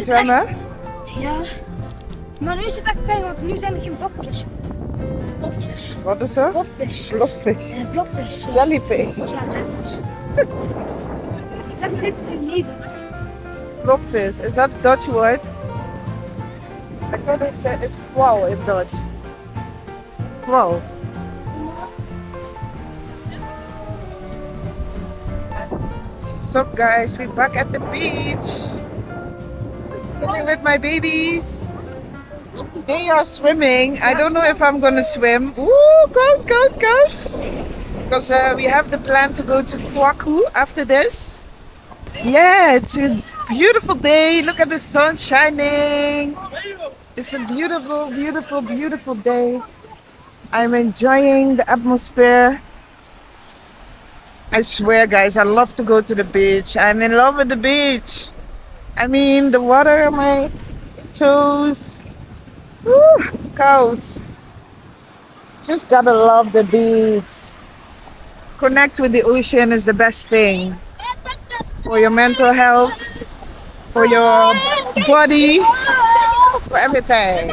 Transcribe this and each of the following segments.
zwemmen? Ja. Maar nu is het echt fijn, want nu zijn er geen blokflesjes. Blokfles. Wat is er? Blokfles. Blokvis. Blokfles. Ja. Jellyfish. Ja, jellyfish. Ik zeg dit in Nederlands. Blokvis. Is that Dutch word? I thought it's wow in Dutch. Wow. What's up guys? We're back at the beach. Chilling with my babies. They are swimming. I don't know if I'm gonna swim. Ooh, goat. Because we have the plan to go to Kwaku after this. Yeah, it's a beautiful day. Look at the sun shining. It's a beautiful day. I'm enjoying the atmosphere. I swear guys, I love to go to the beach. I'm in love with the beach. I mean, the water on my toes. Woo, cold. Just gotta love the beach. Connect with the ocean is the best thing. For your mental health, for your body, for everything.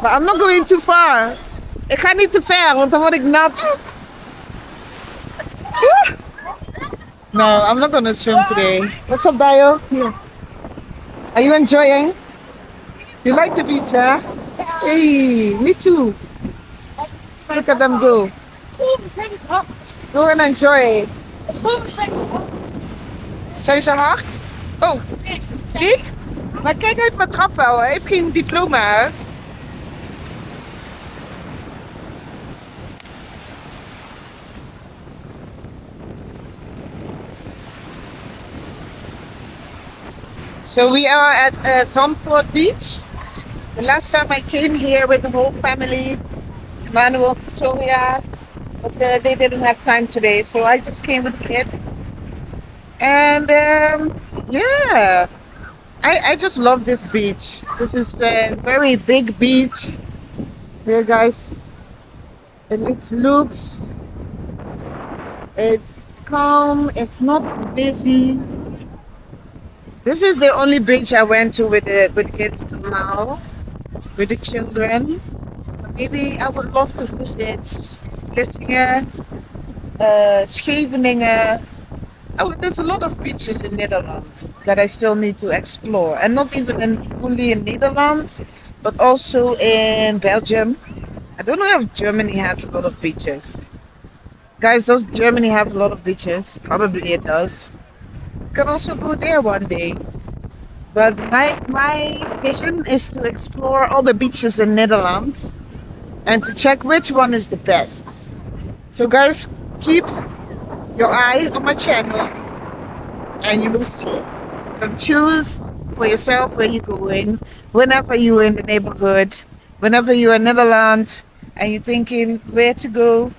But I'm not going too far. Ik ga niet te ver, want dan word ik nat. No, I'm not gonna swim today. What's up, Dayo? Here. Are you enjoying? You like the beach, huh? Hey, me too. Look at them go. Go and enjoy. Zijn ze hard? Oh, niet? Maar kijk uit met Raphael, hij heeft geen diploma. So we are at Zandvoort Beach. The last time I came here with the whole family, Emmanuel, Victoria, but they didn't have time today, so I just came with the kids. And yeah, I just love this beach. This is a very big beach. Here guys, looks, it's calm, it's not busy. This is the only beach I went to with the kids till now, with the children. But maybe I would love to visit Vlissingen, Scheveningen. Oh, there's a lot of beaches in Netherlands that I still need to explore. And not even only in Netherlands, but also in Belgium. I don't know if Germany has a lot of beaches. Guys, does Germany have a lot of beaches? Probably it does. Can also go there one day. But my vision is to explore all the beaches in Netherlands and to check which one is the best. So guys, keep your eye on my channel and you will see. You can choose for yourself where you're going, whenever you're in the neighborhood, whenever you're in Netherlands and you're thinking where to go.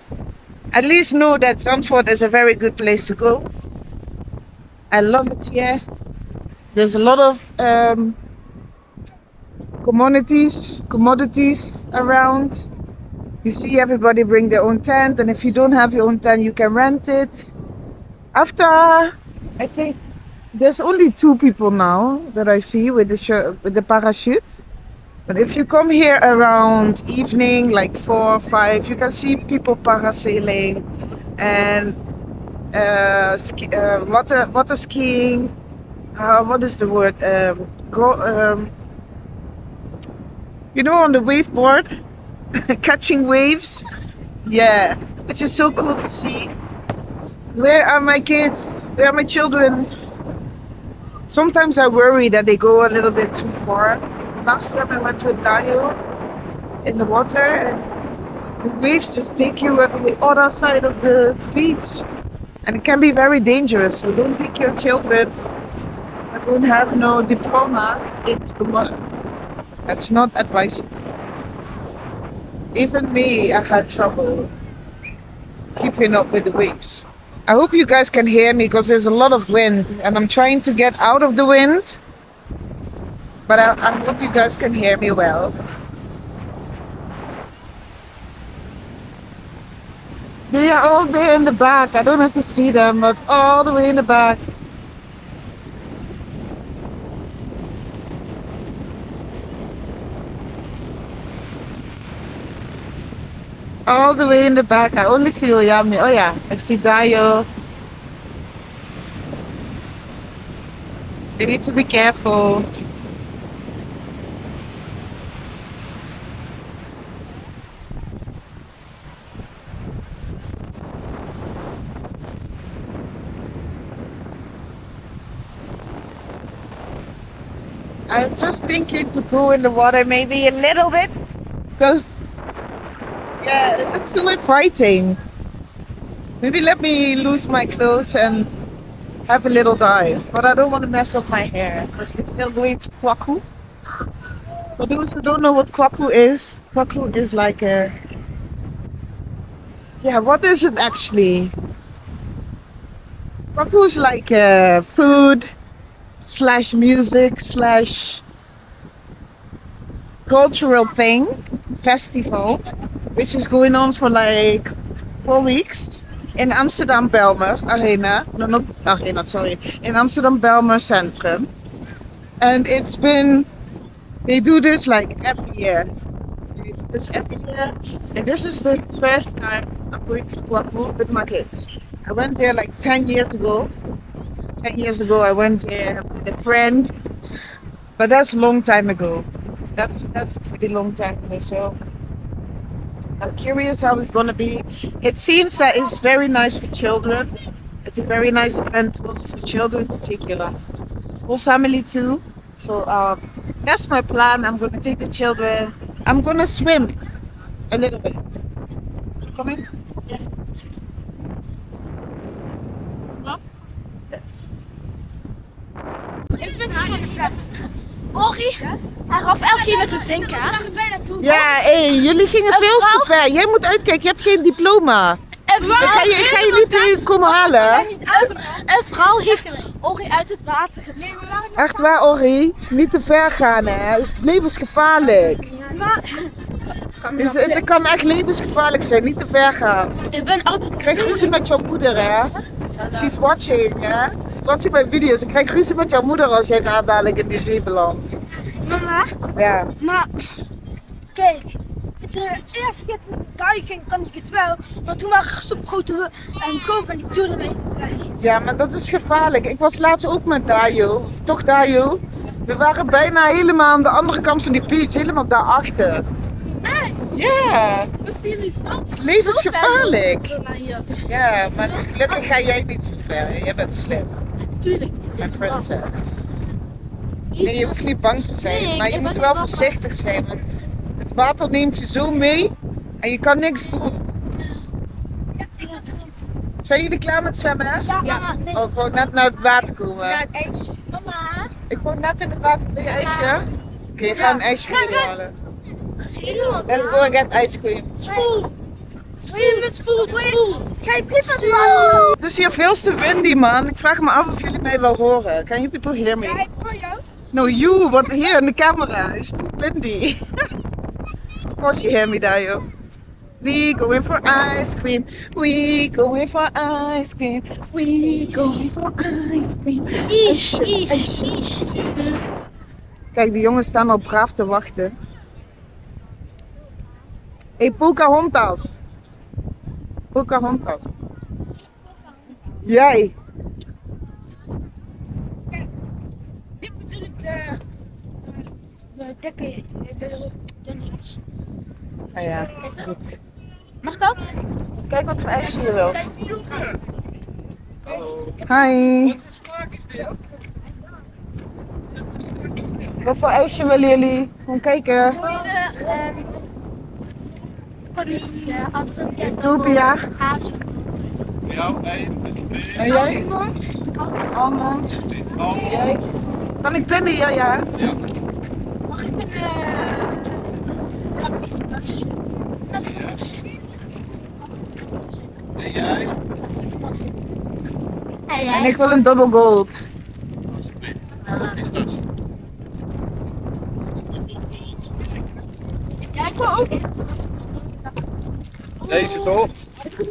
At least know that Zandvoort is a very good place to go. I love it here. There's a lot of commodities around. You see everybody bring their own tent, and if you don't have your own tent, you can rent it. After, I think there's only 2 people now that I see with the parachute. But if you come here around evening, like 4 or 5, you can see people parasailing and water skiing. What is the word? You know, on the waveboard, catching waves. Yeah, which is so cool to see. Where are my kids? Where are my children? Sometimes I worry that they go a little bit too far. Last time I went with Dayo in the water, and the waves just take you at the other side of the beach. And it can be very dangerous, so don't take your children that don't have no diploma into the water. That's not advisable. Even me, I had trouble keeping up with the waves. I hope you guys can hear me because there's a lot of wind and I'm trying to get out of the wind. But I hope you guys can hear me well. They are all there in the back. I don't know if you see them, but all the way in the back. All the way in the back. I only see Oyami. Oh yeah, I see Dayo. You need to be careful. I'm just thinking to go in the water maybe a little bit because yeah, it looks so inviting. Maybe let me lose my clothes and have a little dive, but I don't want to mess up my hair because we're still going to Kwaku. For those who don't know what Kwaku is like a yeah. What is it actually? Kwaku is like a food slash music slash cultural thing festival, which is going on for like 4 weeks in Amsterdam Bijlmer Arena. No, not Arena, sorry. In Amsterdam Bijlmer Centrum. And it's been, they do this like every year. They do this every year. And this is the first time I'm going to Kwaku with my kids. I went there like 10 years ago. 10 years ago I went there with a friend. But that's a long time ago. That's a pretty long time ago. So I'm curious how it's gonna be. It seems that it's very nice for children. It's a very nice event also for children to take your whole family too. So that's my plan. I'm gonna take the children. I'm gonna swim a little bit. Come in. Yes. Ori en Raphael gingen verzinken. Ja, hé, jullie gingen veel te ver. Jij moet uitkijken, je hebt geen diploma. Ik ga je niet komen halen. Een vrouw heeft Ori uit het water getrokken. Echt waar, Ori? Niet te ver gaan, hè? Het is levensgevaarlijk. Het kan echt levensgevaarlijk zijn, niet te ver gaan. Ik ben altijd... Krijg ruzie met jouw moeder, hè? She's watching, hè? She's watching mijn video's. Ik krijg ruzie met jouw moeder als jij daar dadelijk in die zee belandt. Mama? Ja. Maar, kijk. De eerste keer toen ik daar ging, kan ik het wel. Maar toen waren er zo'n grote golven en die duwden mij weg. Ja, maar dat is gevaarlijk. Ik was laatst ook met Dayo. Toch, Dayo? We waren bijna helemaal aan de andere kant van die beach. Helemaal daarachter. Echt? Ja. Dat zien jullie zo. Het is levensgevaarlijk. Zo naar hier. Ja, maar gelukkig ga jij niet zo ver. Jij bent slim. Tuurlijk. Mijn prinses. Nee, je hoeft niet bang te zijn. Nee, Maar je ik moet ben wel wel voorzichtig zijn. Want het water neemt je zo mee. En je kan niks doen. Ja, ik heb het goed. Zijn jullie klaar met zwemmen? Hè? Ja, mama. Nee. Oh, ik wou net naar het water komen. Ja, het ijsje. Mama. Ik wou net in het water. Wil je ijsje? Oké, je gaat een ijsje voor jullie halen. Let's go and get ice cream. It's full. Swim is full. It's full. Ga je dit met water? Het is hier veel te windy, man. Ik vraag me af of jullie mij wel horen. Can you people hear me? Ja, ik hoor jou. No, you, want here in the camera. It's too windy. Of course you hear me, Dayo. We going for ice cream. We going for ice cream. We going for ice cream. Ish. Kijk, die jongens staan al braaf te wachten. Hey, Pocahontas. Pocahontas. Jij. Dit bedoel ik de dekken, de nuts. Ah ja, goed. Mag dat? Kijk wat voor ijsje je wilt. Hi. Wat voor ijsje willen jullie? Kom kijken. Utopia. Voor jou 1, met 2. En jij? Almond. Jij? Kan ik pinnen? Ja, ja. Ja. Mag ik met pistache? En jij? En ik wil een double gold. Alsjeblieft. Ja, ik wil ook. Deze toch?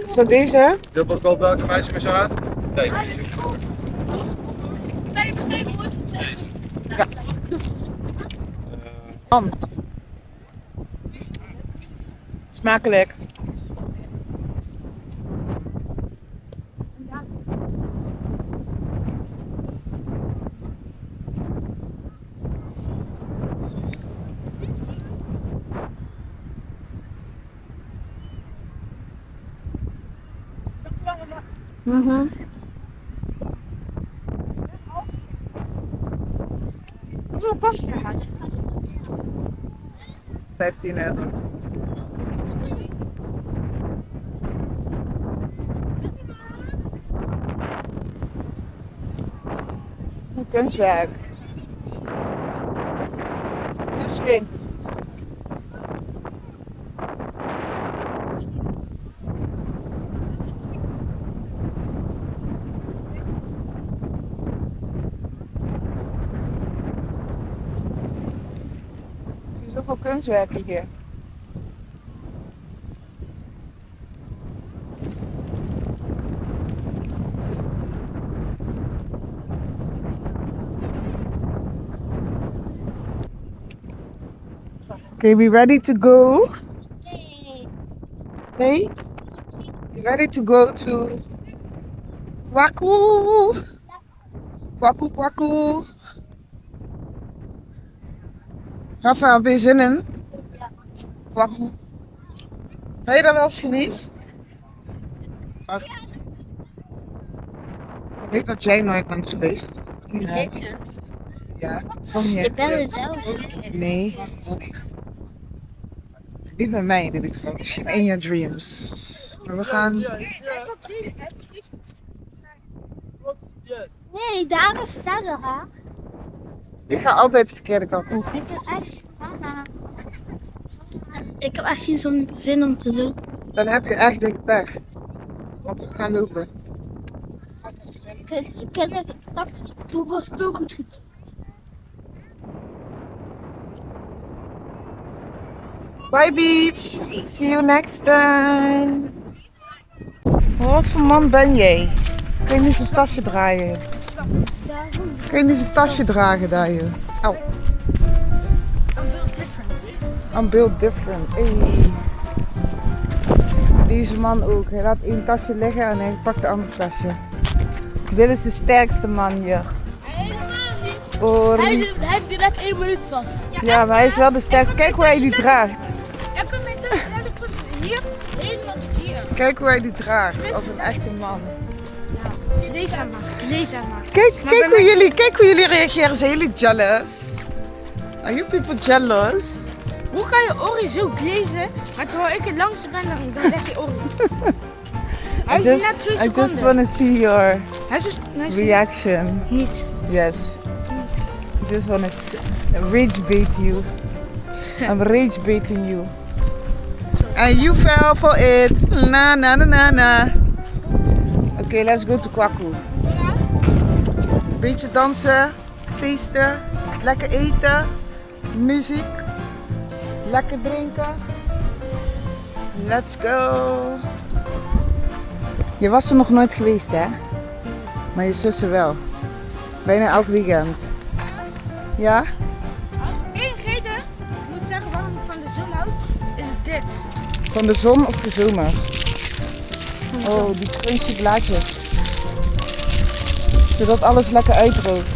Is dat deze? Dubbel gold, welke meisje maar zo aan? Nee, Nee, bestemd wordt. Ja. Hand. Smakelijk. Mhm. Hoeveel kost het? 15 €. Een kunstwerk. Dat is geen. Er zijn zoveel kunstwerken hier. Okay, we ready to go? Hey? We ready to go to Kwaku? Kwaku, Kwaku. Raphael, heb je zin in? Kwaku. Ben je daar wel eens geweest? Wat? Ik weet dat jij nooit bent geweest. Nee. Ja, kom hier. Ik ben het zelfs. Nee. Niet bij mij in ieder geval. Misschien in your dreams. Maar we gaan... Nee, daar is het wel, hè? Ik ga altijd de verkeerde kant op. Ik heb echt geen zo'n zin om te lopen. Dan heb je echt dikke pech. Want we gaan lopen. Ik ken het. Toen was het ook goed. Bye beach. See you next time. Wat voor man ben jij? Kun je niet zijn tasje draaien? Kun je niet zijn tasje dragen, Dayo? Au. I'm built different. Hey. Deze man ook. Hij laat één tasje liggen en hij pakt de andere tasje. Dit is de sterkste man hier. Helemaal niet. Ori. Hij heeft direct 1 minuut vast. Ja, maar hij is wel de sterkste. Kijk hoe hij die draagt. Ik kan mijn tas eigenlijk van hier helemaal tot hier. Kijk hoe hij die draagt. Als een echte man. Lees aan maar. Lees aan maar. Kijk hoe jullie reageren. Zijn jullie jealous? Are you people jealous? Hoe kan je Ori zo lezen, maar terwijl ik het langste ben, dan zeg je Ori. Hij is net 2 I seconden. just want to see your Hij is reaction. niet. Yes. I just want to rage bait you. I'm rage baiting you. And you fell for it. Na na na na na. Okay, let's go to Kwaku. Beetje dansen, feesten, lekker eten, muziek, lekker drinken. Let's go. Je was er nog nooit geweest, hè? Maar je zussen wel. Bijna elk weekend. Ja? Als één reden, ik moet zeggen waarom ik van de zon hou, is het dit. Van de zon of de zomer? Oh, die crunchy blaadjes. Zodat alles lekker uitrookt.